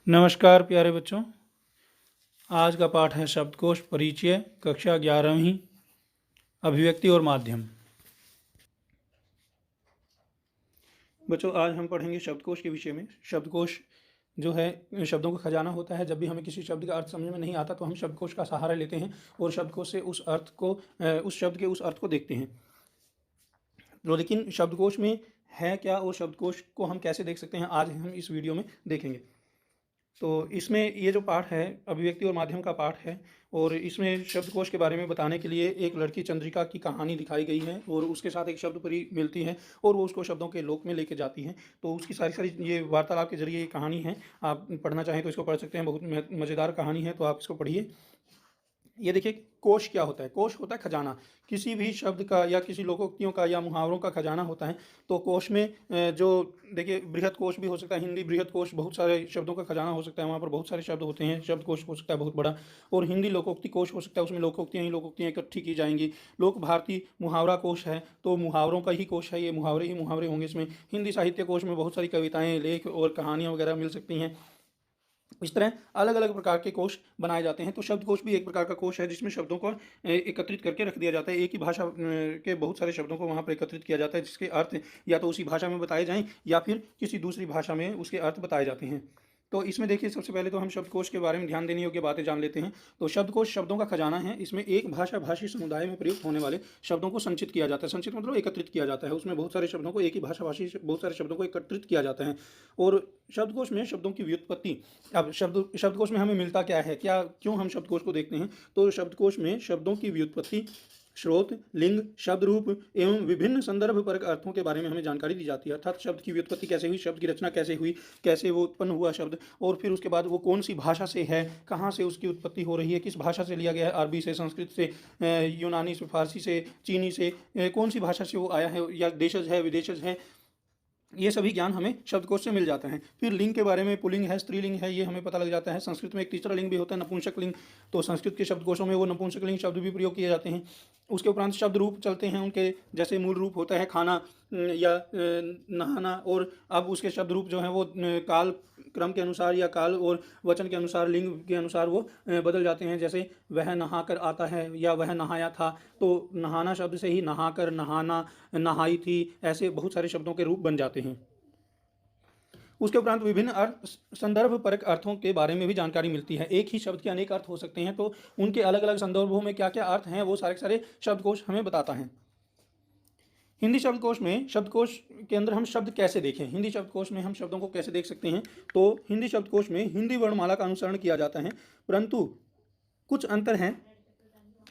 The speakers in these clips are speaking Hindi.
नमस्कार प्यारे बच्चों। आज का पाठ है शब्दकोश परिचय, कक्षा 11वीं, अभिव्यक्ति और माध्यम। बच्चों, आज हम पढ़ेंगे शब्दकोश के विषय में। शब्दकोश जो है शब्दों का खजाना होता है। जब भी हमें किसी शब्द का अर्थ समझ में नहीं आता तो हम शब्दकोश का सहारा लेते हैं और शब्दकोश से उस शब्द के उस अर्थ को देखते हैं। तो लेकिन शब्दकोश में है क्या और शब्दकोश को हम कैसे देख सकते हैं, आज हम इस वीडियो में देखेंगे। तो इसमें ये जो पाठ है अभिव्यक्ति और माध्यम का पाठ है, और इसमें शब्दकोश के बारे में बताने के लिए एक लड़की चंद्रिका की कहानी दिखाई गई है और उसके साथ एक शब्द परी मिलती है और वो उसको शब्दों के लोक में लेके जाती है। तो उसकी सारी सारी ये वार्तालाप के जरिए ये कहानी है। आप पढ़ना चाहें तो इसको पढ़ सकते हैं। बहुत मज़ेदार कहानी है, तो आप इसको पढ़िए। ये देखिए, कोश क्या होता है। कोश होता है खजाना। किसी भी शब्द का या किसी लोकोक्तियों का या मुहावरों का खजाना होता है। तो कोश में जो देखिए, बृहत कोश भी हो सकता है, हिंदी बृहत कोश, बहुत सारे शब्दों का खजाना हो सकता है। वहाँ पर बहुत सारे शब्द होते हैं। शब्द कोश हो सकता है बहुत बड़ा। और हिंदी लोकोक्ति कोश हो सकता है, उसमें लोकोक्तियाँ इकट्ठी की जाएंगी। लोक भारती मुहावरा कोश है, तो मुहावरों का ही कोश है, ये मुहावरे ही मुहावरे होंगे इसमें। हिंदी साहित्य कोश में बहुत सारी कविताएँ, लेख और कहानियाँ वगैरह मिल सकती हैं। इस तरह अलग अलग प्रकार के कोश बनाए जाते हैं। तो शब्दकोश भी एक प्रकार का कोश है जिसमें शब्दों को एकत्रित करके रख दिया जाता है। एक ही भाषा के बहुत सारे शब्दों को वहाँ पर एकत्रित किया जाता है, जिसके अर्थ या तो उसी भाषा में बताए जाएं या फिर किसी दूसरी भाषा में उसके अर्थ बताए जाते हैं। तो इसमें देखिए, सबसे पहले तो हम शब्दकोश के बारे में ध्यान देने योग्य बातें जान लेते हैं। तो शब्दकोश शब्दों का खजाना है। इसमें एक भाषी समुदाय में प्रयुक्त होने वाले शब्दों को संचित किया जाता है। संचित मतलब एकत्रित किया जाता है। उसमें बहुत सारे शब्दों को, एक ही भाषी बहुत सारे शब्दों को एकत्रित किया जाता है। और शब्दकोश में शब्दों की व्युत्पत्ति, अब शब्दकोश में हमें मिलता क्या है, क्या क्यों हम शब्दकोश को देखते हैं। तो शब्दकोश में शब्दों की व्युत्पत्ति, स्रोत, लिंग, शब्द रूप एवं विभिन्न संदर्भ परक अर्थों के बारे में हमें जानकारी दी जाती है। अर्थात शब्द की व्युत्पत्ति कैसे हुई, शब्द की रचना कैसे हुई, कैसे वो उत्पन्न हुआ शब्द, और फिर उसके बाद वो कौन सी भाषा से है, कहाँ से उसकी उत्पत्ति हो रही है, किस भाषा से लिया गया है, अरबी से, संस्कृत से, यूनानी से, फारसी से, चीनी से, कौन सी भाषा से वो आया है, या देशज है, विदेशज है। ये सभी ज्ञान हमें शब्दकोश से मिल जाता है। फिर लिंग के बारे में, पुल्लिंग है, स्त्रीलिंग है, ये हमें पता लग जाता है। संस्कृत में एक तीसरा लिंग भी होता है, नपुंसक लिंग। तो संस्कृत के शब्दकोशों में वो नपुंसक लिंग शब्द भी प्रयोग किए जाते हैं। उसके उपरांत शब्द रूप चलते हैं उनके, जैसे मूल रूप होता है खाना या नहाना, और अब उसके शब्द रूप जो हैं वो काल क्रम के अनुसार या काल और वचन के अनुसार, लिंग के अनुसार वो बदल जाते हैं। जैसे वह नहा कर आता है या वह नहाया था, तो नहाना शब्द से ही नहाकर, नहाना, नहाई थी, ऐसे बहुत सारे शब्दों के रूप बन जाते हैं। उसके उपरांत विभिन्न अर्थ, संदर्भ परक अर्थों के बारे में भी जानकारी मिलती है। एक ही शब्द के अनेक अर्थ हो सकते हैं, तो उनके अलग अलग संदर्भों में क्या क्या अर्थ हैं वो सारे सारे शब्दकोश हमें बताता है। हिंदी शब्दकोश में, शब्दकोश के अंदर हम शब्द कैसे देखें, हिंदी शब्दकोश में हम शब्दों को कैसे देख सकते हैं। तो हिंदी शब्दकोश में हिंदी वर्णमाला का अनुसरण किया जाता है, परंतु कुछ अंतर हैं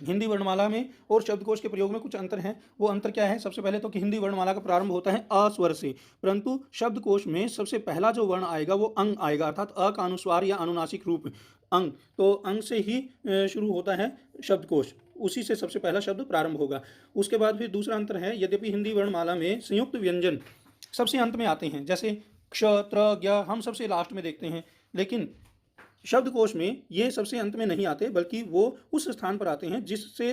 हिंदी वर्णमाला में और शब्दकोश के प्रयोग में। कुछ अंतर हैं। वो अंतर क्या है? सबसे पहले तो कि हिंदी वर्णमाला का प्रारंभ होता है अ स्वर से, परंतु शब्दकोश में सबसे पहला जो वर्ण आएगा वो अंग आएगा, अर्थात अ का अनुस्वार या अनुनासिक रूप अंग। तो अंग से ही शुरू होता है शब्दकोश, उसी से सबसे पहला शब्द प्रारंभ होगा। उसके बाद फिर दूसरा अंतर है, यद्यपि हिंदी वर्णमाला में संयुक्त व्यंजन सबसे अंत में आते हैं, जैसे क्ष, त्र, ज्ञ हम सबसे लास्ट में देखते हैं, लेकिन शब्दकोश में ये सबसे अंत में नहीं आते, बल्कि वो उस स्थान पर आते हैं जिससे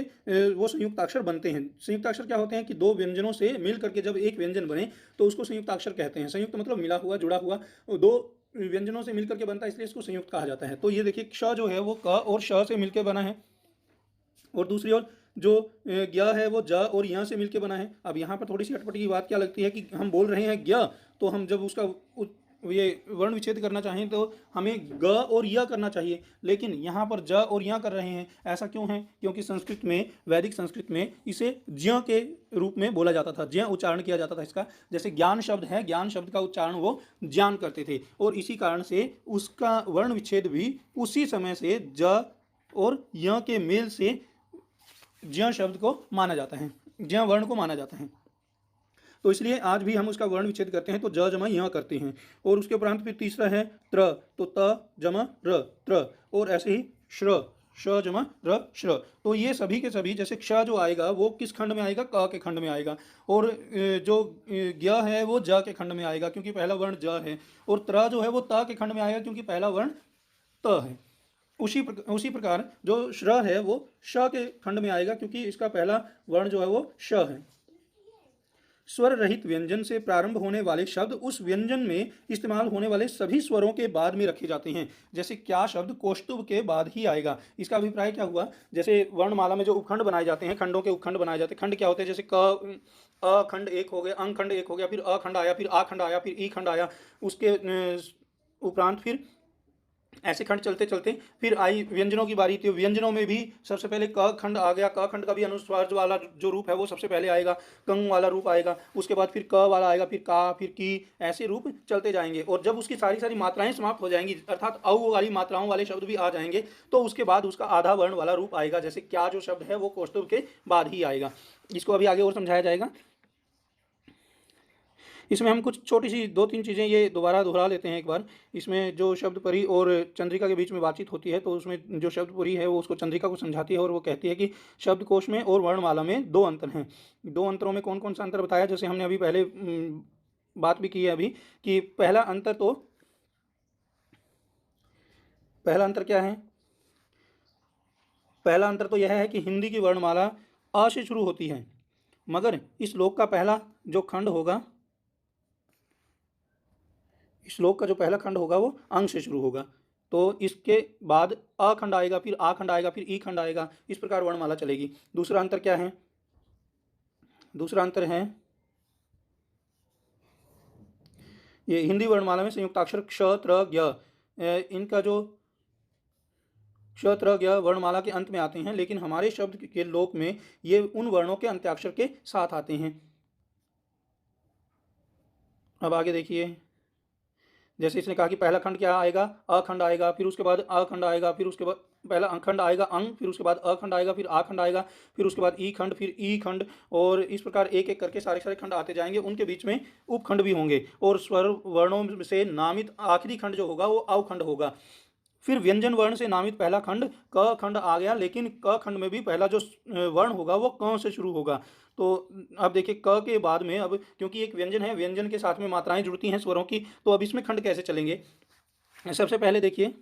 वो संयुक्ताक्षर बनते हैं। संयुक्ताक्षर क्या होते हैं कि दो व्यंजनों से मिल करके जब एक व्यंजन बने तो उसको संयुक्ताक्षर कहते हैं। संयुक्त मतलब मिला हुआ, जुड़ा हुआ, दो व्यंजनों से मिलकर के बनता है, इसलिए इसको संयुक्त कहा जाता है। तो ये देखिए, क्ष जो है वो क और श से मिलकर बना है, और दूसरी ओर जो ज्ञ है वो ज और यहाँ से मिलकर बना है। अब यहाँ पर थोड़ी सी अटपटी की बात क्या लगती है कि हम बोल रहे हैं ज्ञ, तो हम जब उसका ये वर्ण विच्छेद करना चाहें तो हमें ग और य करना चाहिए, लेकिन यहाँ पर ज और यहाँ कर रहे हैं। ऐसा क्यों है? क्योंकि संस्कृत में, वैदिक संस्कृत में इसे ज्ञ के रूप में बोला जाता था, ज्ञ उच्चारण किया जाता था इसका। जैसे ज्ञान शब्द है, ज्ञान शब्द का उच्चारण वो ज्ञान करते थे, और इसी कारण से उसका वर्ण विच्छेद भी उसी समय से ज और य के मेल से ज्ञ शब्द को माना जाता है, ज्ञ वर्ण को माना जाता है। तो इसलिए आज भी हम उसका वर्ण विच्छेद करते हैं तो ज जमा यहाँ करते हैं। और उसके उपरांत फिर तीसरा है त्र, तो त जमा र, त्र, और ऐसे ही श्र, श जमा र, श्र। तो ये सभी के सभी, जैसे क्ष जो आएगा वो किस खंड में आएगा? क के खंड में आएगा, और जो ज्ञ है वो ज के खंड में आएगा क्योंकि पहला वर्ण ज है, और त्र जो है वो त के खंड में आएगा क्योंकि पहला वर्ण त है। उसी प्रकार जो श्र है वो श के खंड में आएगा क्योंकि इसका पहला वर्ण जो है वो श है। स्वर रहित व्यंजन से प्रारंभ होने वाले शब्द उस व्यंजन में इस्तेमाल होने वाले सभी स्वरों के बाद में रखे जाते हैं। जैसे क्या शब्द कौस्तुभ के बाद ही आएगा। इसका अभिप्राय क्या हुआ, जैसे वर्णमाला में जो उपखंड बनाए जाते हैं, खंडों के उपखंड बनाए जाते हैं। खंड क्या होते हैं, जैसे क अ खंड एक हो गया, अंग खंड एक हो गया, फिर अ खंड आया, फिर आ खंड आया, फिर ई खंड आया, उसके उपरांत फिर ऐसे खंड चलते चलते फिर आई व्यंजनों की बारी थी। व्यंजनों में भी सबसे पहले क खंड आ गया, क खंड का भी अनुस्वार वाला जो रूप है वो सबसे पहले आएगा, कंग वाला रूप आएगा, उसके बाद फिर क वाला आएगा, फिर का, फिर की, ऐसे रूप चलते जाएंगे। और जब उसकी सारी सारी मात्राएं समाप्त हो जाएंगी, अर्थात औ वाली मात्राओं वाले शब्द भी आ जाएंगे, तो उसके बाद उसका आधा वर्ण वाला रूप आएगा। जैसे क्या जो शब्द है वो कौस्तुभ के बाद ही आएगा। इसको अभी आगे और समझाया जाएगा। इसमें हम कुछ छोटी सी दो तीन चीज़ें ये दोबारा दोहरा लेते हैं एक बार। इसमें जो शब्द परी और चंद्रिका के बीच में बातचीत होती है, तो उसमें जो शब्द परी है वो उसको चंद्रिका को समझाती है और वो कहती है कि शब्दकोश में और वर्णमाला में दो अंतर हैं। दो अंतरों में कौन कौन सा अंतर बताया, जैसे हमने अभी पहले बात भी की है अभी, कि पहला अंतर क्या है। पहला अंतर तो यह है कि हिंदी की वर्णमाला अ से शुरू होती है, मगर इस श्लोक का पहला जो खंड होगा, श्लोक का जो पहला खंड होगा वो अंग से शुरू होगा। तो इसके बाद अ खंड आएगा, फिर आ खंड आएगा, फिर ई खंड आएगा, इस प्रकार वर्णमाला चलेगी। दूसरा अंतर क्या है, दूसरा अंतर है ये हिंदी वर्णमाला में संयुक्ताक्षर क्ष त्र ज्ञ, इनका जो क्ष त्र ज्ञ वर्णमाला के अंत में आते हैं, लेकिन हमारे शब्द के लोक में ये उन वर्णों के अंत्याक्षर के साथ आते हैं। अब आगे देखिए, जैसे इसने कहा कि पहला खंड क्या आएगा, अखंड आएगा, फिर उसके बाद अखंड आएगा, फिर उसके बाद पहला खंड आएगा अंग, फिर उसके बाद अखंड आएगा, फिर आ खंड आएगा, फिर उसके बाद ई खंड, फिर ई खंड, और इस प्रकार एक एक करके सारे सारे खंड आते जाएंगे। उनके बीच में उपखंड भी होंगे, और स्वर वर्णों से नामित आखिरी खंड जो होगा वो अवखंड होगा। फिर व्यंजन वर्ण से नामित पहला खंड क खंड आ गया, लेकिन क खंड में भी पहला जो वर्ण होगा वो क से शुरू होगा। तो अब देखिए क के बाद में, अब क्योंकि एक व्यंजन है, व्यंजन के साथ में मात्राएं जुड़ती हैं स्वरों की, तो अब इसमें खंड कैसे चलेंगे। सबसे पहले देखिए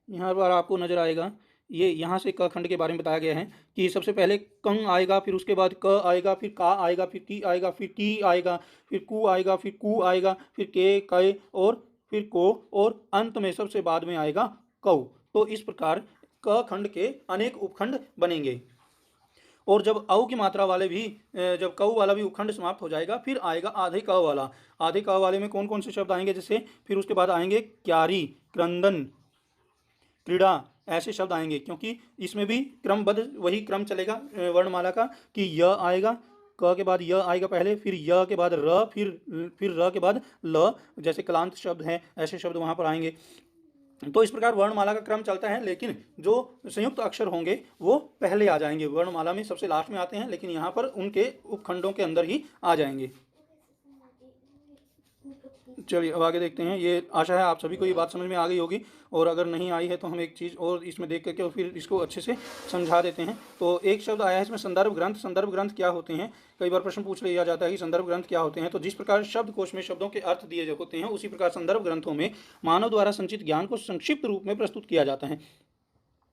यहाँ पर आपको नजर आएगा, ये यहाँ से क खंड के बारे में बताया गया है कि सबसे पहले कंग आएगा, फिर उसके बाद क आएगा, फिर का आएगा, फिर की आएगा, फिर टी आएगा, फिर कु आएगा, फिर कु आएगा, फिर के कै और फिर को, और अंत में सबसे बाद में आएगा कौ। तो इस प्रकार क खंड के अनेक उपखंड बनेंगे। और जब औ की मात्रा वाले भी, जब कौ वाला भी उपखंड समाप्त हो जाएगा, फिर आएगा आधे क वाला। आधे क वाले में कौन कौन से शब्द आएंगे, जैसे फिर उसके बाद आएंगे क्यारी, क्रंदन, क्रीड़ा, ऐसे शब्द आएंगे, क्योंकि इसमें भी क्रमबद्ध वही क्रम चलेगा वर्णमाला का, कि य आएगा, क के बाद य आएगा पहले, फिर य के बाद र, फिर र के बाद ल, जैसे कलांत शब्द हैं ऐसे शब्द वहाँ पर आएंगे। तो इस प्रकार वर्णमाला का क्रम चलता है, लेकिन जो संयुक्त अक्षर होंगे वो पहले आ जाएंगे। वर्णमाला में सबसे लास्ट में आते हैं, लेकिन यहाँ पर उनके उपखंडों के अंदर ही आ जाएंगे। चलिए अब आगे देखते हैं। ये आशा है आप सभी को ये बात समझ में आ गई होगी, और अगर नहीं आई है तो हम एक चीज़ और इसमें देख करके और फिर इसको अच्छे से समझा देते हैं। तो एक शब्द आया है इसमें संदर्भ ग्रंथ। संदर्भ ग्रंथ क्या होते हैं, कई बार प्रश्न पूछ लिया जाता है कि संदर्भ ग्रंथ क्या होते हैं। तो जिस प्रकार शब्दकोश में शब्दों के अर्थ दिए होते हैं, उसी प्रकार संदर्भ ग्रंथों में मानव द्वारा संचित ज्ञान को संक्षिप्त रूप में प्रस्तुत किया जाता है।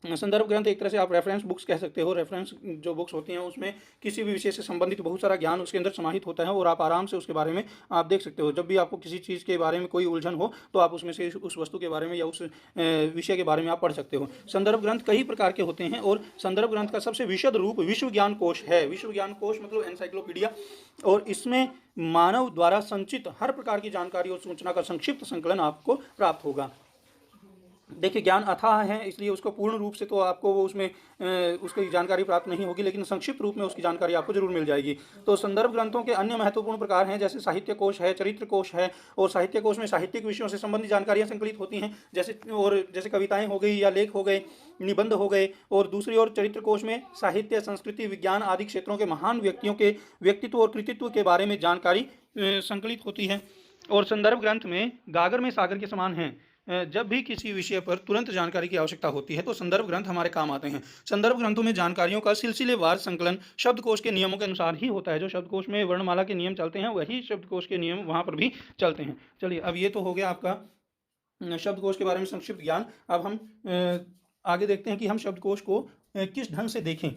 संदर्भ ग्रंथ एक तरह से आप रेफरेंस बुक्स कह सकते हो। रेफरेंस जो बुक्स होती हैं उसमें किसी भी विषय से संबंधित बहुत सारा ज्ञान उसके अंदर समाहित होता है, और आप आराम से उसके बारे में आप देख सकते हो। जब भी आपको किसी चीज़ के बारे में कोई उलझन हो तो आप उसमें से उस वस्तु के बारे में या उस विषय के बारे में आप पढ़ सकते हो। संदर्भ ग्रंथ कई प्रकार के होते हैं, और संदर्भ ग्रंथ का सबसे विशद रूप विश्व ज्ञान कोश है। विश्व ज्ञान कोश मतलब एनसाइक्लोपीडिया, और इसमें मानव द्वारा संचित हर प्रकार की जानकारी और सूचना का संक्षिप्त संकलन आपको प्राप्त होगा। देखिए ज्ञान अथाह है, इसलिए उसको पूर्ण रूप से तो आपको वो उसमें उसकी जानकारी प्राप्त नहीं होगी, लेकिन संक्षिप्त रूप में उसकी जानकारी आपको जरूर मिल जाएगी। तो संदर्भ ग्रंथों के अन्य महत्वपूर्ण प्रकार हैं, जैसे साहित्य कोश है, चरित्र कोश है। और साहित्य कोश में साहित्यिक विषयों से संबंधित जानकारियाँ संकलित होती हैं, जैसे कविताएँ हो गई या लेख हो गए, निबंध हो गए। और दूसरी ओर चरित्र कोश में साहित्य, संस्कृति, विज्ञान आदि क्षेत्रों के महान व्यक्तियों के व्यक्तित्व और कृतित्व के बारे में जानकारी संकलित होती है। और संदर्भ ग्रंथ में गागर में सागर के समान हैं। जब भी किसी विषय पर तुरंत जानकारी की आवश्यकता होती है तो संदर्भ ग्रंथ हमारे काम आते हैं। संदर्भ ग्रंथों में जानकारियों का सिलसिलेवार संकलन शब्दकोश के नियमों के अनुसार ही होता है। जो शब्दकोश में वर्णमाला के नियम चलते हैं वही शब्दकोश के नियम वहाँ पर भी चलते हैं। चलिए अब ये तो हो गया आपका शब्दकोश के बारे में संक्षिप्त ज्ञान। अब हम आगे देखते हैं कि हम शब्दकोश को किस ढंग से देखें।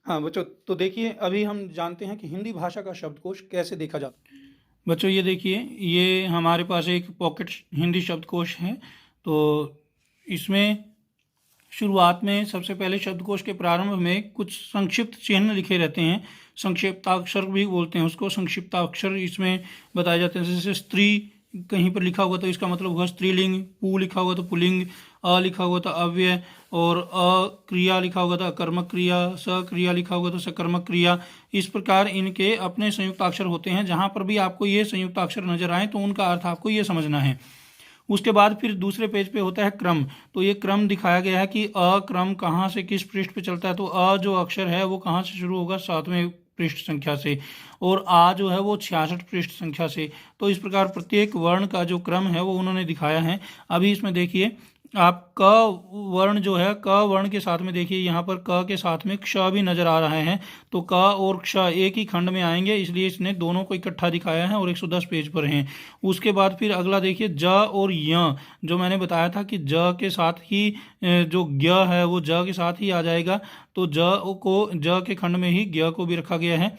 हाँ बच्चों, तो देखिए अभी हम जानते हैं कि हिंदी भाषा का शब्दकोश कैसे देखा जाता है। बच्चों ये देखिए, ये हमारे पास एक पॉकेट हिंदी शब्दकोश है। तो इसमें शुरुआत में सबसे पहले शब्दकोश के प्रारंभ में कुछ संक्षिप्त चिन्ह लिखे रहते हैं, संक्षिप्ताक्षर भी बोलते हैं उसको। संक्षिप्ताक्षर इसमें बताए जाते हैं, जैसे स्त्री कहीं पर लिखा हुआ तो इसका मतलब हुआ स्त्रीलिंग, पू लिखा हुआ तो पुल्लिंग, अ लिखा हुआ तो अव्यय, और अक्रिया लिखा हुआ तो अकर्मक क्रिया, सक्रिया लिखा हुआ तो सकर्मक क्रिया। इस प्रकार इनके अपने संयुक्ताक्षर होते हैं। जहाँ पर भी आपको ये संयुक्ताक्षर नजर आए तो उनका अर्थ आपको ये समझना है। उसके बाद फिर दूसरे पेज पे होता है क्रम। तो ये क्रम दिखाया गया है कि अ क्रम कहाँ से किस पृष्ठ पे चलता है। तो अ जो अक्षर है वो कहाँ से शुरू होगा, 7वें पृष्ठ संख्या से, और आ जो है वो 66 पृष्ठ संख्या से। तो इस प्रकार प्रत्येक वर्ण का जो क्रम है वो उन्होंने दिखाया है। अभी इसमें देखिए आप क वर्ण जो है, क वर्ण के साथ में देखिए यहाँ पर क के साथ में क्ष भी नजर आ रहा है। तो क और क्ष एक ही खंड में आएंगे, इसलिए इसने दोनों को इकट्ठा दिखाया है और 110 पेज पर हैं। उसके बाद फिर अगला देखिए ज और य, जो मैंने बताया था कि ज के साथ ही जो ज्ञ है वो ज के साथ ही आ जाएगा। तो ज के खंड में ही ज्ञ को भी रखा गया है,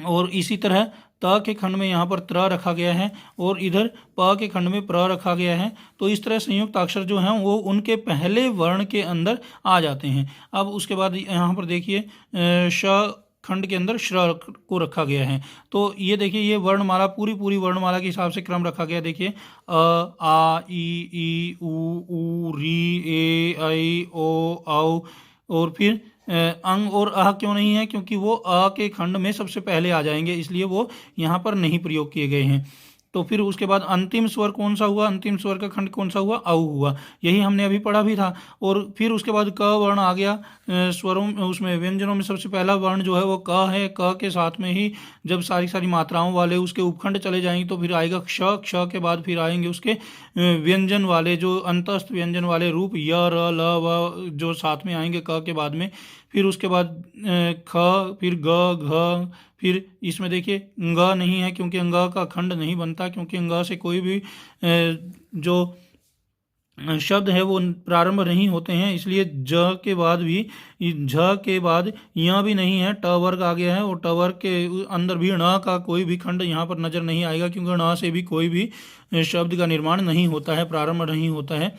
और इसी तरह त के खंड में यहाँ पर त्र रखा गया है, और इधर प के खंड में प्र रखा गया है। तो इस तरह संयुक्त अक्षर जो हैं वो उनके पहले वर्ण के अंदर आ जाते हैं। अब उसके बाद यहाँ पर देखिए श खंड के अंदर श्र को रखा गया है। तो ये देखिए ये वर्णमाला पूरी वर्णमाला के हिसाब से क्रम रखा गया। देखिए अ आ ई ऊ री ए ऐ ओ औ, और फिर अंग और अह क्यों नहीं है, क्योंकि वो अ के खंड में सबसे पहले आ जाएंगे, इसलिए वो यहाँ पर नहीं प्रयोग किए गए हैं। तो फिर उसके बाद अंतिम स्वर कौन सा हुआ, अंतिम स्वर का खंड कौन सा हुआ, औ हुआ। यही हमने अभी पढ़ा भी था। और फिर उसके बाद क वर्ण आ गया। स्वरों में, उसमें व्यंजनों में सबसे पहला वर्ण जो है वो क है। क के साथ में ही जब सारी मात्राओं वाले उसके उपखंड चले जाएंगे तो फिर आएगा क्ष। क्ष के बाद फिर आएंगे उसके व्यंजन वाले, जो अंतस्थ व्यंजन वाले रूप य र ल व, जो साथ में आएंगे क के बाद में। फिर उसके बाद ख, फिर ग घ, फिर इसमें देखिए ग नहीं है क्योंकि ग का खंड नहीं बनता, क्योंकि ग से कोई भी जो शब्द है वो प्रारंभ नहीं होते हैं, इसलिए ज के बाद भी, झ के बाद य भी नहीं है। ट वर्ग आ गया है, और ट वर्ग के अंदर भी ण का कोई भी खंड यहाँ पर नजर नहीं आएगा, क्योंकि ण से भी कोई भी शब्द का निर्माण नहीं होता है, प्रारंभ नहीं होता है।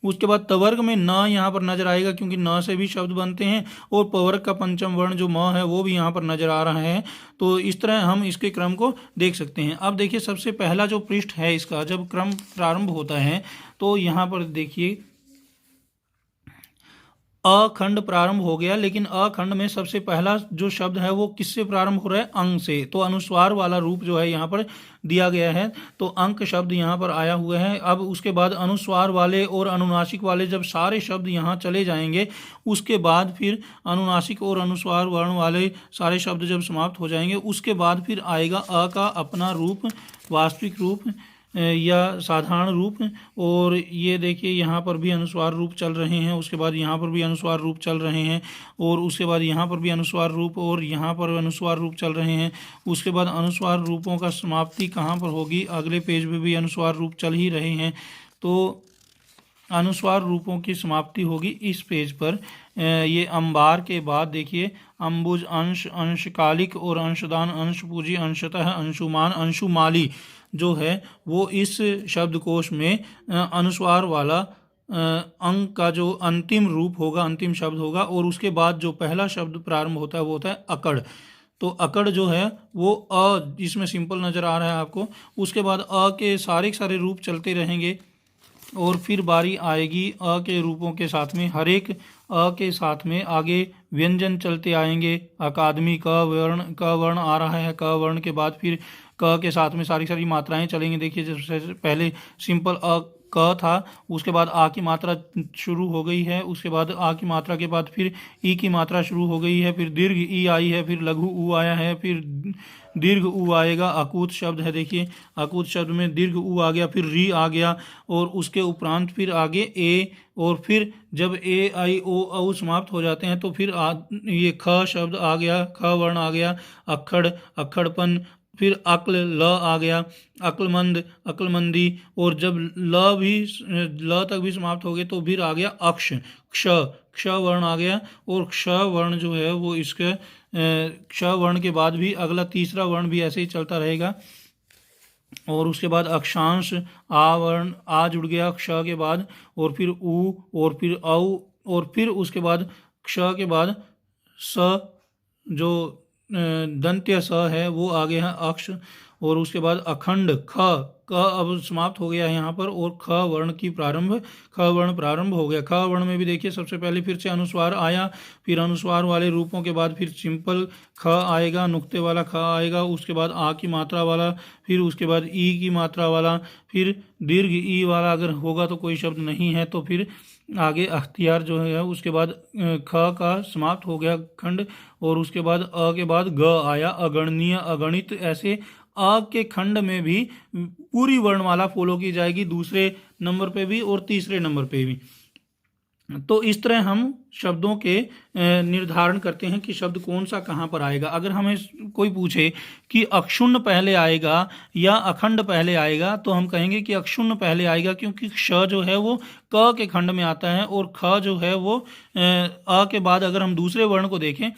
उसके बाद तवर्ग में न यहाँ पर नजर आएगा, क्योंकि न से भी शब्द बनते हैं, और पवर्ग का पंचम वर्ण जो म है वो भी यहाँ पर नजर आ रहा है। तो इस तरह हम इसके क्रम को देख सकते हैं। अब देखिए सबसे पहला जो पृष्ठ है इसका, जब क्रम प्रारंभ होता है तो यहाँ पर देखिए अखंड प्रारंभ हो गया, लेकिन अखंड में सबसे पहला जो शब्द है वो किससे प्रारंभ हो रहा है, अंग से। तो अनुस्वार वाला रूप जो है यहाँ पर दिया गया है, तो अंक शब्द यहाँ पर आया हुआ है। अब उसके बाद अनुस्वार वाले और अनुनासिक वाले जब सारे शब्द यहाँ चले जाएंगे, उसके बाद फिर अनुनासिक और अनुस्वार वर्ण वाले सारे शब्द जब समाप्त हो जाएंगे, उसके बाद फिर आएगा अ का अपना रूप, वास्तविक रूप या साधारण रूप। और ये देखिए यहाँ पर भी अनुस्वार रूप चल रहे हैं, उसके बाद यहाँ पर भी अनुस्वार रूप चल रहे हैं, और उसके बाद यहाँ पर भी अनुस्वार रूप, और यहाँ पर अनुस्वार रूप चल रहे हैं। उसके बाद अनुस्वार रूपों का समाप्ति कहाँ पर होगी, अगले पेज पे भी अनुस्वार रूप चल ही रहे हैं। तो अनुस्वार रूपों की समाप्ति होगी इस पेज पर। ये अंबार के बाद देखिए अंबुज, अंश, अंशकालिक और अंशदान, अंशपूजी, अंशतः, अंशुमान, अंशुमाली जो है वो इस शब्दकोश में अनुस्वार वाला अंग का जो अंतिम रूप होगा, अंतिम शब्द होगा। और उसके बाद जो पहला शब्द प्रारंभ होता है वो होता है अकड़। तो अकड़ जो है वो अ, इसमें सिंपल नज़र आ रहा है आपको। उसके बाद अ के सारे रूप चलते रहेंगे, और फिर बारी आएगी अ के रूपों के साथ में, हर एक अ के साथ में आगे व्यंजन चलते आएंगे। अकादमी क वर्ण आ रहा है, क वर्ण के बाद फिर क के साथ में सारी मात्राएं चलेंगी। देखिए जैसे पहले सिंपल अ क था, उसके बाद आ की मात्रा शुरू हो गई है, उसके बाद आ की मात्रा के बाद फिर ई की मात्रा शुरू हो गई है, फिर दीर्घ ई आई है, फिर लघु ऊ आया है, फिर दीर्घ ऊ आएगा। अकूत शब्द है, देखिए अकूत शब्द में दीर्घ ऊ आ गया, फिर री आ गया, और उसके उपरांत फिर आगे ए, और फिर जब ए आई ओ औ समाप्त हो जाते हैं तो फिर ये ख शब्द आ गया, ख वर्ण आ गया, अक्खड़, अक्खड़पन, फिर अक्ल ल आ गया, अक्लमंद, अक्लमंदी, और जब ल तक भी समाप्त हो गए तो फिर आ गया अक्ष, क्ष, क्ष वर्ण आ गया। और क्ष वर्ण जो है वो इसके क्ष वर्ण के बाद भी अगला तीसरा वर्ण भी ऐसे ही चलता रहेगा। और उसके बाद अक्षांश, आ वर्ण, आ जुड़ गया क्ष के बाद, और फिर उ, और फिर औ, और फिर उसके बाद क्ष के बाद स, जो दंत्य स है वो आगे है अक्ष। और उसके बाद अखंड ख, क अब समाप्त हो गया है यहाँ पर, और ख वर्ण की प्रारंभ, ख वर्ण प्रारंभ हो गया। ख वर्ण में भी देखिए सबसे पहले फिर से अनुस्वार आया, फिर अनुस्वार वाले रूपों के बाद फिर सिंपल ख आएगा, नुक्ते वाला ख आएगा, उसके बाद आ की मात्रा वाला, फिर उसके बाद ई की मात्रा वाला, फिर दीर्घ ई वाला अगर होगा तो कोई शब्द नहीं है तो फिर आगे अख्तियार जो है। उसके बाद ख का समाप्त हो गया खंड, और उसके बाद अ के बाद ग आया, अगणनीय, अगणित। ऐसे अ के खंड में भी पूरी वर्णमाला फॉलो की जाएगी, दूसरे नंबर पे भी और तीसरे नंबर पे भी। तो इस तरह हम शब्दों के निर्धारण करते हैं कि शब्द कौन सा कहाँ पर आएगा। अगर हमें कोई पूछे कि अक्षुण्ण पहले आएगा या अखंड पहले आएगा, तो हम कहेंगे कि अक्षुण्ण पहले आएगा, क्योंकि क्ष जो है वो क के खंड में आता है, और ख जो है वो अ के बाद अगर हम दूसरे वर्ण को देखें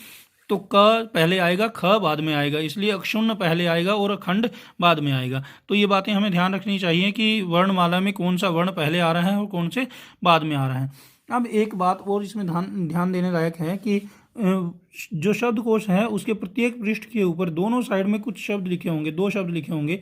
तो क पहले आएगा, ख बाद में आएगा, इसलिए अक्षुण्ण पहले आएगा और अखंड बाद में आएगा। तो ये बातें हमें ध्यान रखनी चाहिए कि वर्णमाला में कौन सा वर्ण पहले आ रहा है और कौन से बाद में आ रहा है। अब एक बात और इसमें ध्यान देने लायक है कि जो शब्दकोश है उसके प्रत्येक पृष्ठ के ऊपर दोनों साइड में कुछ शब्द लिखे होंगे, दो शब्द लिखे होंगे।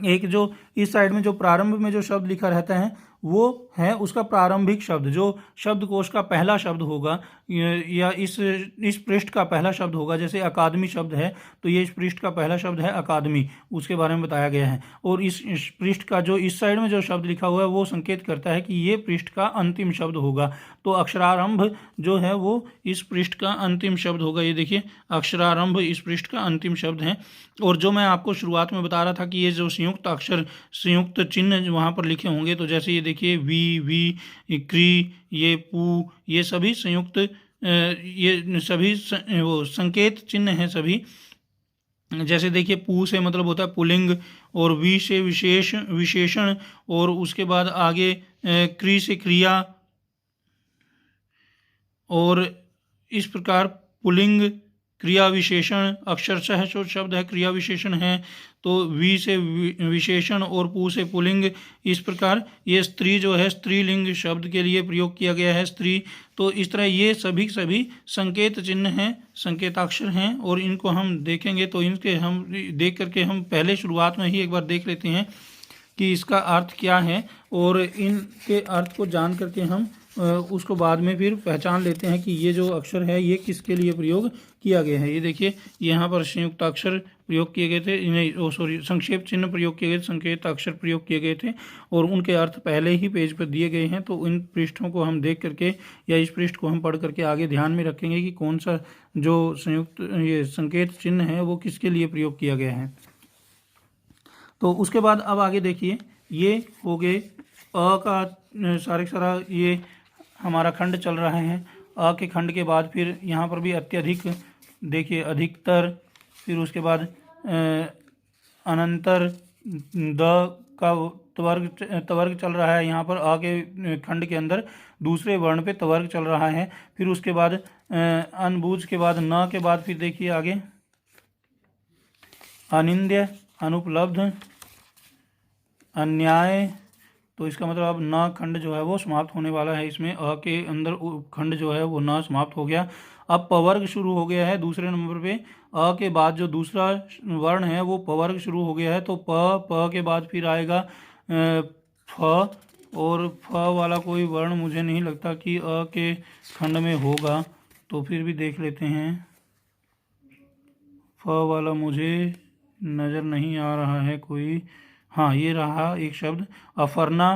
एक जो इस साइड में जो प्रारंभ में जो शब्द लिखा रहता है वो है उसका प्रारंभिक शब्द, जो शब्दकोश का पहला शब्द होगा या इस पृष्ठ का पहला शब्द होगा। जैसे अकादमी शब्द है तो ये इस पृष्ठ का पहला शब्द है अकादमी, उसके बारे में बताया गया है। और इस पृष्ठ का जो इस साइड में जो शब्द लिखा हुआ है वो संकेत करता है कि ये पृष्ठ का अंतिम शब्द होगा। तो अक्षरारंभ जो है वो इस पृष्ठ का अंतिम शब्द होगा। ये देखिए अक्षरारंभ इस पृष्ठ का अंतिम शब्द है। और जो मैं आपको शुरुआत में बता रहा था कि ये जो संयुक्त अक्षर, संयुक्त चिन्ह वहाँ पर लिखे होंगे, तो जैसे ये देखिए वी, क्री, ये पू, ये सभी संयुक्त ये सभी वो संकेत चिन्ह हैं सभी। जैसे देखिए पू से मतलब होता है पुल्लिंग, और वी से विशेषण, और उसके बाद आगे क्री से क्रिया, और इस प्रकार पुल्लिंग, क्रिया विशेषण, अक्षरशः जो शब्द है क्रिया विशेषण है, तो वी से विशेषण और पू से पुल्लिंग। इस प्रकार ये स्त्री जो है स्त्रीलिंग शब्द के लिए प्रयोग किया गया है, स्त्री। तो इस तरह ये सभी संकेत चिन्ह हैं, संकेताक्षर हैं, और इनको हम देखेंगे तो इनके हम देख करके हम पहले शुरुआत में ही एक बार देख लेते हैं कि इसका अर्थ क्या है, और इनके अर्थ को जान करके हम उसको बाद में फिर पहचान लेते हैं कि ये जो अक्षर है ये किसके लिए प्रयोग किया गया है। ये देखिए यहाँ पर संयुक्त अक्षर प्रयोग किए गए थे, नहीं संक्षेप चिन्ह प्रयोग किए गए, संकेत अक्षर प्रयोग किए गए थे, और उनके अर्थ पहले ही पेज पर दिए गए हैं। तो इन पृष्ठों को हम देख करके या इस पृष्ठ को हम पढ़ करके आगे ध्यान में रखेंगे कि कौन सा जो संयुक्त ये संकेत चिन्ह है वो किसके लिए प्रयोग किया गया है। तो उसके बाद अब आगे देखिए, ये हो गए अ का सारा ये हमारा खंड चल रहा है। अ के खंड के बाद फिर यहाँ पर भी अत्यधिक, देखिए अधिकतर, फिर उसके बाद अनंतर, द का तवर्ग चल रहा है यहाँ पर। अ के खंड के अंदर दूसरे वर्ण पे तवर्ग चल रहा है। फिर उसके बाद अनबूझ के बाद न के बाद फिर देखिए आगे अनिंद्य, अनुपलब्ध, अन्याय। तो इसका मतलब अब न खंड जो है वो समाप्त होने वाला है। इसमें अ के अंदर खंड जो है वो न समाप्त हो गया। अब पवर्ग शुरू हो गया है दूसरे नंबर पे। अ के बाद जो दूसरा वर्ण है वो पवर्ग शुरू हो गया है। तो प के बाद फिर आएगा फ, और फ वाला कोई वर्ण मुझे नहीं लगता कि अ के खंड में होगा, तो फिर भी देख लेते हैं। फ वाला मुझे नज़र नहीं आ रहा है कोई। हाँ, ये रहा एक शब्द अफरना,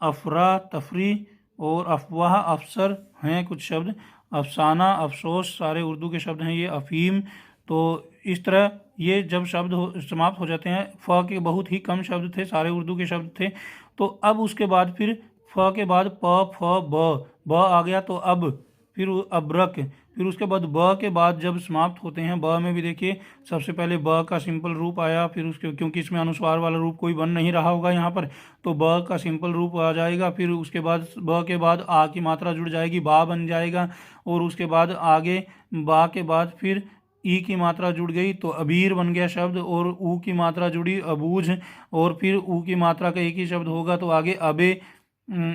अफरा तफरी, और अफवाह, अफसर हैं कुछ शब्द। अफसाना, अफसोस, सारे उर्दू के शब्द हैं। ये अफीम। तो इस तरह ये जब शब्द समाप्त हो जाते हैं, फ के बहुत ही कम शब्द थे, सारे उर्दू के शब्द थे। तो अब उसके बाद फिर फ के बाद प, फ, ब आ गया। तो अब फिर अबरक, फिर उसके बाद ब के बाद जब समाप्त होते हैं, ब में भी देखिए सबसे पहले ब का सिंपल रूप आया, फिर उसके क्योंकि इसमें अनुस्वार वाला रूप कोई बन नहीं रहा होगा यहाँ पर, तो ब का सिंपल रूप आ जाएगा। फिर उसके बाद ब के बाद आ की मात्रा जुड़ जाएगी, बा बन जाएगा। और उसके बाद आगे बा के बाद फिर ई की मात्रा जुड़ गई तो अबीर बन गया शब्द, और ऊ की मात्रा जुड़ी अबूझ, और फिर ऊ की मात्रा का एक ही शब्द होगा तो आगे अबे,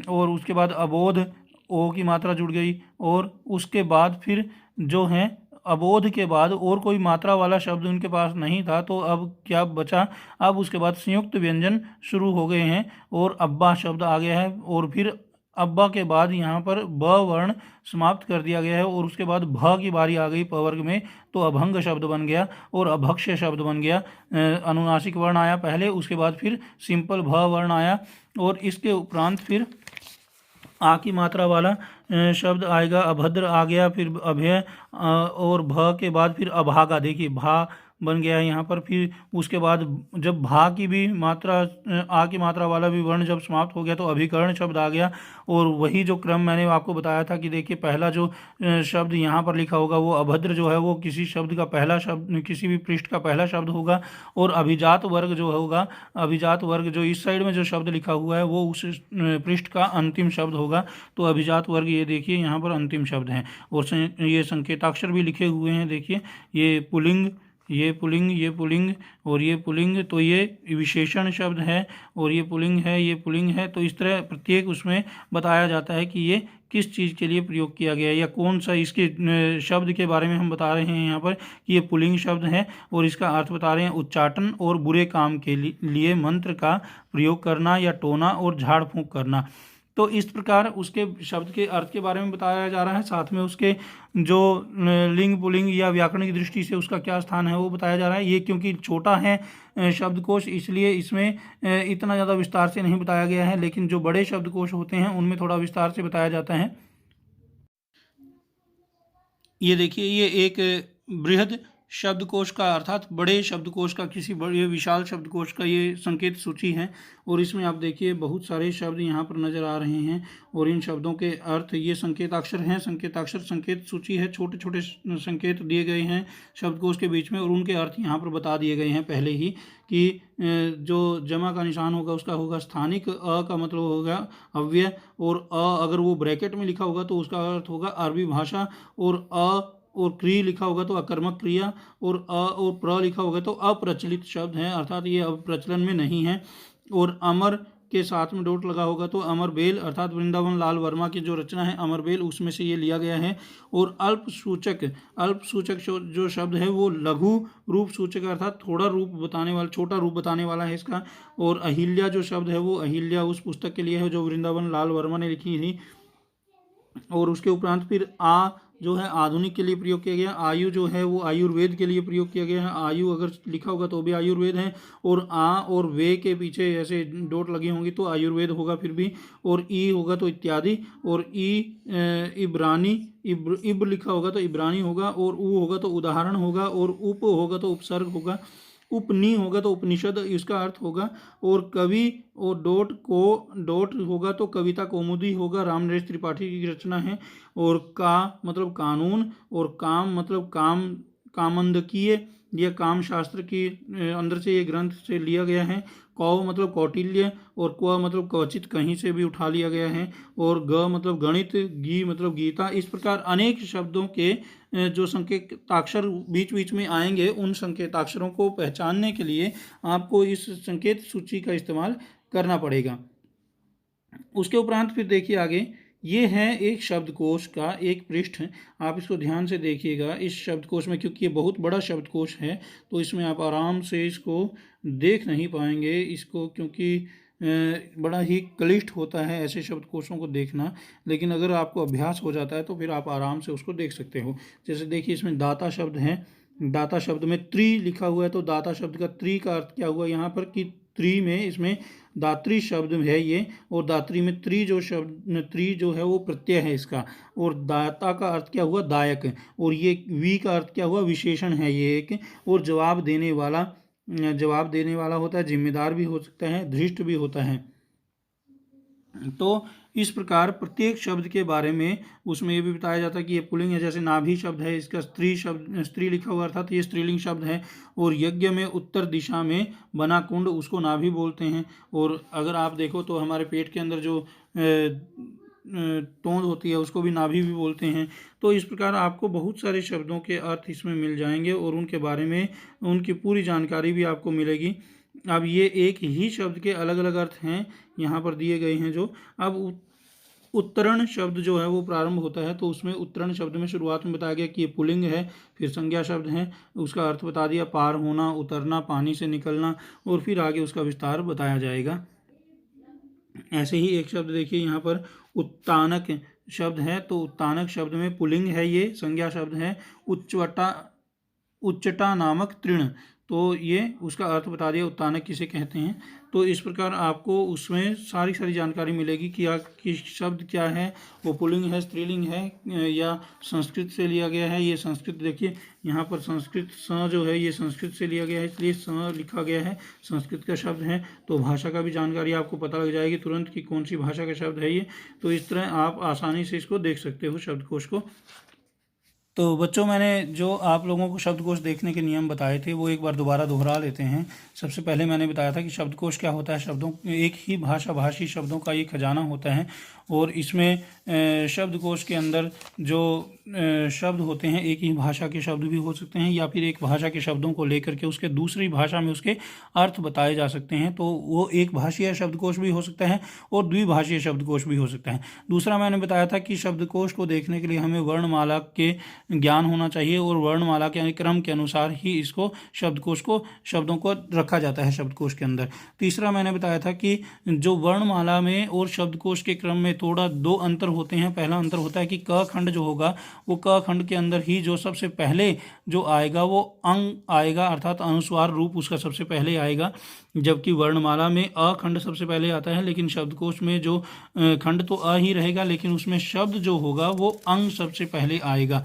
और उसके बाद अबोध, ओ की मात्रा जुड़ गई। और उसके बाद फिर जो है अबोध के बाद और कोई मात्रा वाला शब्द उनके पास नहीं था, तो अब क्या बचा, अब उसके बाद संयुक्त व्यंजन शुरू हो गए हैं और अब्बा शब्द आ गया है। और फिर अब्बा के बाद यहाँ पर ब वर्ण समाप्त कर दिया गया है, और उसके बाद भ की बारी आ गई पवर्ग में, तो अभंग शब्द बन गया और अभक्ष्य शब्द बन गया। अनुनासिक वर्ण आया पहले, उसके बाद फिर सिंपल भ वर्ण आया, और इसके उपरांत फिर आ की मात्रा वाला शब्द आएगा, अभद्र आ गया, फिर अभय, और भ के बाद फिर अभागा, देखिए भा बन गया है यहाँ पर। फिर उसके बाद जब भा की भी मात्रा, आ की मात्रा वाला भी वर्ण जब समाप्त हो गया तो अभिकर्ण शब्द आ गया। और वही जो क्रम मैंने आपको बताया था कि देखिए पहला जो शब्द यहाँ पर लिखा होगा वो अभद्र जो है वो किसी शब्द का पहला शब्द, किसी भी पृष्ठ का पहला शब्द होगा, और अभिजात वर्ग जो होगा, अभिजात वर्ग जो इस साइड में जो शब्द लिखा हुआ है वो उस पृष्ठ का अंतिम शब्द होगा। तो अभिजात वर्ग ये देखिए यहाँ पर अंतिम शब्द हैं, और ये संकेताक्षर भी लिखे हुए हैं, देखिए ये पुलिंग, ये पुलिंग, ये पुलिंग और ये पुलिंग, तो ये विशेषण शब्द है, और ये पुलिंग है, ये पुलिंग है। तो इस तरह प्रत्येक उसमें बताया जाता है कि ये किस चीज़ के लिए प्रयोग किया गया है, या कौन सा इसके शब्द के बारे में हम बता रहे हैं यहाँ पर कि ये पुलिंग शब्द है, और इसका अर्थ बता रहे हैं उच्चाटन और बुरे काम के लिए मंत्र का प्रयोग करना, या टोना और झाड़ फूंक करना। तो इस प्रकार उसके शब्द के अर्थ के बारे में बताया जा रहा है, साथ में उसके जो लिंग पुलिंग या व्याकरण की दृष्टि से उसका क्या स्थान है वो बताया जा रहा है। ये क्योंकि छोटा है शब्दकोश, इसलिए इसमें इतना ज़्यादा विस्तार से नहीं बताया गया है, लेकिन जो बड़े शब्दकोश होते हैं उनमें थोड़ा विस्तार से बताया जाता है। ये देखिए ये एक बृहद शब्दकोश का अर्थात बड़े शब्दकोश का, किसी बड़े विशाल शब्दकोश का ये संकेत सूची है, और इसमें आप देखिए बहुत सारे शब्द यहाँ पर नज़र आ रहे हैं, और इन शब्दों के अर्थ ये संकेताक्षर हैं। संकेताक्षर संकेत सूची है, छोटे छोटे संकेत दिए गए हैं शब्दकोश के बीच में, और उनके अर्थ यहाँ पर बता दिए गए हैं पहले ही कि जो जमा का निशान होगा उसका होगा स्थानिक, अ का मतलब होगा अव्यय, और अ अगर वो ब्रैकेट में लिखा होगा तो उसका अर्थ होगा अरबी भाषा, और अ और क्री लिखा होगा तो अकर्मक क्रिया, और अ और प्र लिखा होगा तो अप्रचलित शब्द हैं, अर्थात ये अब प्रचलन में नहीं है। और अमर के साथ में डॉट लगा होगा तो अमर बेल, अर्थात वृंदावन लाल वर्मा की जो रचना है अमर बेल, उसमें से ये लिया गया है। और अल्प सूचक जो शब्द है वो लघु रूप सूचक, अर्थात थोड़ा रूप बताने वाला, छोटा रूप बताने वाला है इसका। और अहिल्या जो शब्द है वो अहिल्या उस पुस्तक के लिए है जो वृंदावन लाल वर्मा ने लिखी थी। और उसके उपरांत फिर आ जो है आधुनिक के लिए प्रयोग किया गया, आयु जो है वो आयुर्वेद के लिए प्रयोग किया गया है, आयु अगर लिखा होगा तो भी आयुर्वेद है, और आ और वे के पीछे ऐसे डॉट लगी होंगी तो आयुर्वेद होगा फिर भी, और ई होगा तो इत्यादि, और इब्रानी, इब लिखा होगा तो इब्रानी होगा, और ऊ होगा तो उदाहरण होगा, और उप होगा तो उपसर्ग होगा, उपनी होगा तो उपनिषद इसका अर्थ होगा, और कवि और डॉट होगा तो कविता कौमुदी होगा, रामनरेश त्रिपाठी की रचना है। और का मतलब कानून, और काम मतलब कामंदकीय, यह काम शास्त्र की अंदर से ये ग्रंथ से लिया गया है। कौ मतलब कौटिल्य, और क्व मतलब क्वचित कहीं से भी उठा लिया गया है, और ग मतलब गणित, गी मतलब गीता। इस प्रकार अनेक शब्दों के जो संकेताक्षर बीच बीच में आएंगे, उन संकेताक्षरों को पहचानने के लिए आपको इस संकेत सूची का इस्तेमाल करना पड़ेगा। उसके उपरांत फिर देखिए आगे, ये है एक शब्दकोश का एक पृष्ठ, आप इसको ध्यान से देखिएगा। इस शब्दकोश में क्योंकि ये बहुत बड़ा शब्दकोश है तो इसमें आप आराम से इसको देख नहीं पाएंगे इसको, क्योंकि बड़ा ही क्लिष्ट होता है ऐसे शब्दकोशों को देखना, लेकिन अगर आपको अभ्यास हो जाता है तो फिर आप आराम से उसको देख सकते हो। जैसे देखिए इसमें दाता शब्द है, दाता शब्द में त्रि लिखा हुआ है, तो दाता शब्द का त्रि का अर्थ क्या हुआ यहाँ पर कि त्रि में इसमें दात्री शब्द है ये, और दात्री में त्रि जो है वो प्रत्यय है इसका, और दाता का अर्थ क्या हुआ दायक, और ये वी का अर्थ क्या हुआ विशेषण है ये एक, और जवाब देने वाला होता है, जिम्मेदार भी हो सकता है, धृष्ट भी होता है। तो इस प्रकार प्रत्येक शब्द के बारे में उसमें ये भी बताया जाता है कि ये पुल्लिंग है। जैसे नाभि शब्द है, इसका स्त्री लिखा हुआ अर्थात ये स्त्रीलिंग शब्द है। और यज्ञ में उत्तर दिशा में बना कुंड, उसको नाभि बोलते हैं। और अगर आप देखो तो हमारे पेट के अंदर जो तोंद होती है उसको भी नाभि भी बोलते हैं। तो इस प्रकार आपको बहुत सारे शब्दों के अर्थ इसमें मिल जाएंगे और उनके बारे में उनकी पूरी जानकारी भी आपको मिलेगी। अब ये एक ही शब्द के अलग अलग अर्थ हैं यहाँ पर दिए गए हैं। जो अब उत्तरण शब्द जो है वो प्रारंभ होता है, तो उसमें उत्तरण शब्द में शुरुआत में बताया गया कि ये पुल्लिंग है। फिर संज्ञा शब्द है, उसका अर्थ बता दिया, पार होना, उतरना, पानी से निकलना, और फिर आगे उसका विस्तार बताया जाएगा। ऐसे ही एक शब्द देखिए यहाँ पर उत्तानक शब्द है, तो उत्तानक शब्द में पुल्लिंग है, ये संज्ञा शब्द है। उच्चटा नामक तृण, तो ये उसका अर्थ बता दिया उत्तानक किसे कहते हैं। तो इस प्रकार आपको उसमें सारी जानकारी मिलेगी कि शब्द क्या है, वो पुल्लिंग है, स्त्रीलिंग है, या संस्कृत से लिया गया है। ये संस्कृत देखिए यहाँ पर संस्कृत स जो है ये संस्कृत से लिया गया है, इसलिए स लिखा गया है, संस्कृत का शब्द है। तो भाषा का भी जानकारी आपको पता लग जाएगी तुरंत कि कौन सी भाषा का शब्द है ये। तो इस तरह आप आसानी से इसको देख सकते हो शब्दकोश को। तो बच्चों, मैंने जो आप लोगों को शब्दकोश देखने के नियम बताए थे वो एक बार दोबारा दोहरा लेते हैं। सबसे पहले मैंने बताया था कि शब्दकोश क्या होता है। शब्दों, एक ही भाषी शब्दों का ये खजाना होता है। और इसमें शब्दकोश के अंदर जो शब्द होते हैं एक ही भाषा के शब्द भी हो सकते हैं, या फिर एक भाषा के शब्दों को लेकर के उसके दूसरी भाषा में उसके अर्थ बताए जा सकते हैं। तो वो एक भाषीय शब्दकोश भी हो सकता है और द्विभाषीय शब्दकोश भी हो सकता है। दूसरा मैंने बताया था कि शब्दकोश को देखने के लिए हमें वर्णमाला के ज्ञान होना चाहिए, और वर्णमाला के क्रम के अनुसार ही इसको शब्दों को रखा जाता है शब्दकोश के अंदर। तीसरा मैंने बताया था कि जो वर्णमाला में और शब्दकोश के क्रम में थोड़ा दो अंतर होते हैं। पहला अंतर होता है कि क खंड जो होगा वो क खंड के अंदर ही जो सबसे पहले जो आएगा वो अंग आएगा, अर्थात अनुस्वार रूप उसका सबसे पहले आएगा। जबकि वर्णमाला में अ खंड सबसे पहले आता है, लेकिन शब्दकोश में जो खंड तो अ ही रहेगा, लेकिन उसमें शब्द जो होगा वो अंग सबसे पहले आएगा।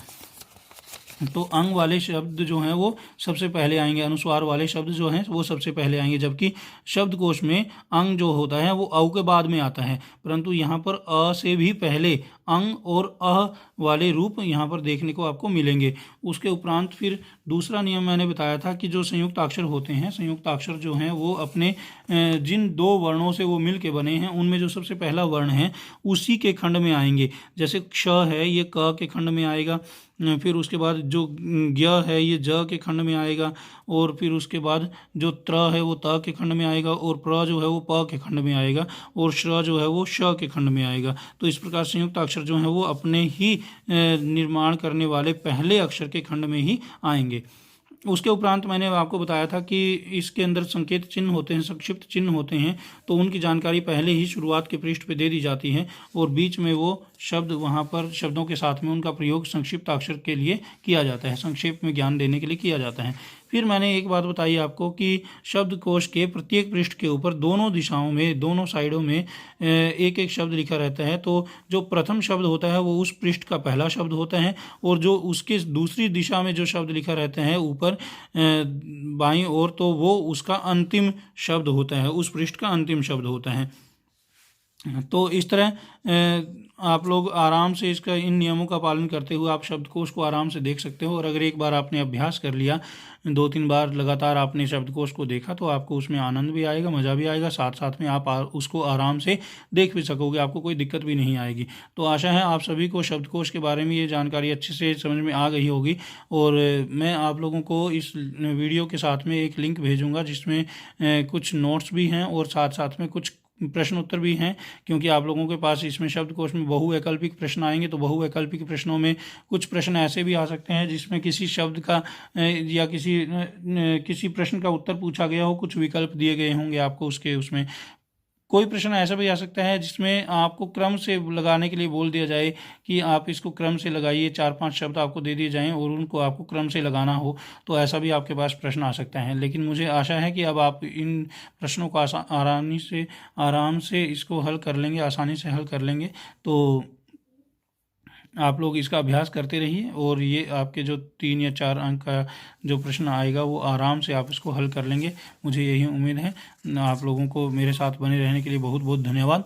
तो अंग वाले शब्द जो हैं वो सबसे पहले आएंगे, अनुस्वार वाले शब्द जो हैं वो सबसे पहले आएंगे। जबकि शब्दकोश में अंग जो होता है वो औ के बाद में आता है, परंतु यहाँ पर अ से भी पहले अंग और अह वाले रूप यहाँ पर देखने को आपको मिलेंगे। उसके उपरांत फिर दूसरा नियम मैंने बताया था कि जो संयुक्त अक्षर होते हैं, संयुक्त अक्षर जो हैं वो अपने जिन दो वर्णों से वो मिल के बने हैं उनमें जो सबसे पहला वर्ण है उसी के खंड में आएंगे। जैसे क्ष है ये क के खंड में आएगा, फिर उसके बाद जो ज्ञ है ये ज के खंड में आएगा, और फिर उसके बाद जो त्र है वो त के खंड में आएगा, और प्र जो है वो प के खंड में आएगा, और श्र जो है वो श के खंड में आएगा। तो इस प्रकार संयुक्त अक्षर जो हैं वो अपने ही निर्माण करने वाले पहले अक्षर के खंड में ही आएंगे। उसके उपरांत मैंने आपको बताया था कि इसके अंदर संकेत चिन्ह होते हैं, संक्षिप्त चिन्ह होते हैं, तो उनकी जानकारी पहले ही शुरुआत के पृष्ठ पे दे दी जाती है, और बीच में वो शब्द वहाँ पर शब्दों के साथ में उनका प्रयोग संक्षिप्त अक्षर के लिए किया जाता है, संक्षेप में ज्ञान देने के लिए किया जाता है। फिर मैंने एक बात बताई आपको कि शब्दकोश के प्रत्येक पृष्ठ के ऊपर दोनों दिशाओं में, दोनों साइडों में एक एक शब्द लिखा रहता है। तो जो प्रथम शब्द होता है वो उस पृष्ठ का पहला शब्द होता है, और जो उसके दूसरी दिशा में जो शब्द लिखा रहता है ऊपर बाईं ओर, तो वो उसका अंतिम शब्द होता है, उस पृष्ठ का अंतिम शब्द होता है। तो इस तरह आप लोग आराम से इसका इन नियमों का पालन करते हुए आप शब्दकोश को आराम से देख सकते हो। और अगर एक बार आपने अभ्यास कर लिया, 2-3 बार लगातार आपने शब्दकोश को देखा, तो आपको उसमें आनंद भी आएगा, मज़ा भी आएगा, साथ साथ में आप उसको आराम से देख भी सकोगे, आपको कोई दिक्कत भी नहीं आएगी। तो आशा है आप सभी को शब्दकोश के बारे में ये जानकारी अच्छे से समझ में आ गई होगी। और मैं आप लोगों को इस वीडियो के साथ में एक लिंक भेजूँगा जिसमें कुछ नोट्स भी हैं और साथ साथ में कुछ प्रश्न उत्तर भी हैं, क्योंकि आप लोगों के पास इसमें शब्दकोश में बहुवैकल्पिक प्रश्न आएंगे। तो बहुवैकल्पिक प्रश्नों में कुछ प्रश्न ऐसे भी आ सकते हैं जिसमें किसी शब्द का या किसी प्रश्न का उत्तर पूछा गया हो, कुछ विकल्प दिए गए होंगे आपको उसमें कोई प्रश्न ऐसा भी आ सकता है जिसमें आपको क्रम से लगाने के लिए बोल दिया जाए कि आप इसको क्रम से लगाइए, 4-5 शब्द आपको दे दिए जाएं और उनको आपको क्रम से लगाना हो, तो ऐसा भी आपके पास प्रश्न आ सकता है। लेकिन मुझे आशा है कि अब आप इन प्रश्नों को आराम से इसको हल कर लेंगे, आसानी से हल कर लेंगे। तो आप लोग इसका अभ्यास करते रहिए, और ये आपके जो 3 या 4 अंक का जो प्रश्न आएगा वो आराम से आप इसको हल कर लेंगे, मुझे यही उम्मीद है। आप लोगों को मेरे साथ बने रहने के लिए बहुत बहुत धन्यवाद।